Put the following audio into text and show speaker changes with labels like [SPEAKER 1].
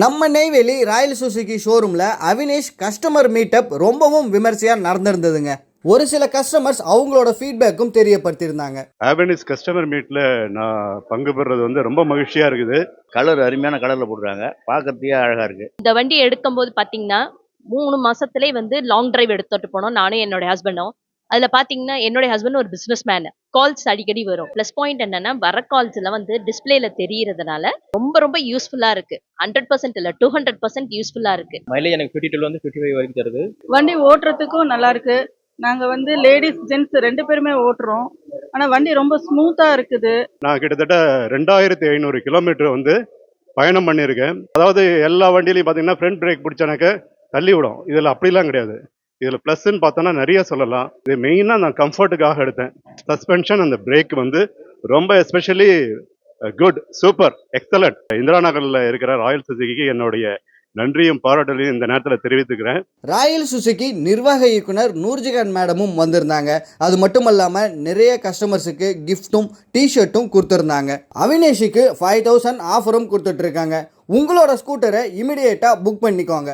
[SPEAKER 1] நம்ம Neyveli Royal Suzuki ஷோரூமில் Avinash customer meetup ரொம்பவும் விமர்சையாக நடந்திருந்ததுங்க. ஒரு சில கஸ்டமர்ஸ் அவங்களோட ஃபீட்பேக்கும் தெரியப்படுத்தியிருந்தாங்க.
[SPEAKER 2] அவினேஷ் கஸ்டமர் மீட்டில் நான் பங்கு பெறுறது வந்து ரொம்ப மகிழ்ச்சியாக இருக்குது.
[SPEAKER 3] கலர் அருமையான கலரில் போட்டுருக்காங்க, பார்க்கறதுக்கே அழகாக இருக்குது.
[SPEAKER 4] இந்த வண்டி எடுக்கும்போது பார்த்தீங்கன்னா 3 மாசத்துலேயே வந்து லாங் டிரைவ் எடுத்துட்டு போனோம், நானும் என்னோட ஹஸ்பண்டும். அதில் பார்த்தீங்கன்னா என்னோட ஹஸ்பண்ட் ஒரு பிஸ்னஸ் மேன். கால்ஸ் அடிக்கடி வரும். ப்ளஸ் பாயிண்ட் என்னன்னா வர கால்ஸ்ல வந்து டிஸ்பிளேல தெரியறதுனால ரொம்ப ரொம்ப யூஸ்ஃபுல்லா இருக்கு. 100% இல்ல 200% யூஸ்ஃபுல்லா இருக்கு.
[SPEAKER 5] மைலேஜ் எனக்கு 52 வந்து 55 வரைக்கும் தருது.
[SPEAKER 6] வண்டி ஓட்டுறதுக்கும் நல்லா இருக்கு. நாங்க வந்து லேடிஸ் ஜென்ட்ஸ் 2 பேருமே ஓட்டுறோம். ஆனா வண்டி ரொம்ப ஸ்மூத்தா இருக்குது.
[SPEAKER 2] நான் கிட்டத்தட்ட 2500 கிலோமீட்டர் வந்து பயணம் பண்ணியிருக்கேன். அதாவது எல்லா வண்டியிலையும் பார்த்தீங்கன்னா ஃப்ரண்ட் பிரேக் பிடிச்சானாக்க தள்ளி விடும். இதில் அப்படிலாம் கிடையாது. இதில் ப்ளஸ்ன்னு பார்த்தோன்னா நிறைய சொல்லலாம். இது மெயினாக நான் கம்ஃபர்ட்டுக்காக எடுத்தேன். சஸ்பென்ஷன் அந்த பிரேக் வந்து ரொம்ப especially good, super, excellent. Indira நகரில் இருக்கிற ராயல் சுசுகிக்கு என்னுடைய நன்றியும் பாராட்டலையும் இந்த நேரத்தில் தெரிவித்துக்கிறேன்.
[SPEAKER 1] ராயல் சுசுகி நிர்வாக இயக்குனர் நூர்ஜஹான் மேடமும் வந்திருந்தாங்க. அது மட்டும் இல்லாமல் நிறைய கஸ்டமர்ஸுக்கு கிஃப்ட்டும் டிஷர்ட்டும் கொடுத்துருந்தாங்க. அவினேஷுக்கு 5000 ஆஃபரும் கொடுத்துட்ருக்காங்க. உங்களோட ஸ்கூட்டரை இமிடியேட்டாக புக் பண்ணிக்கோங்க.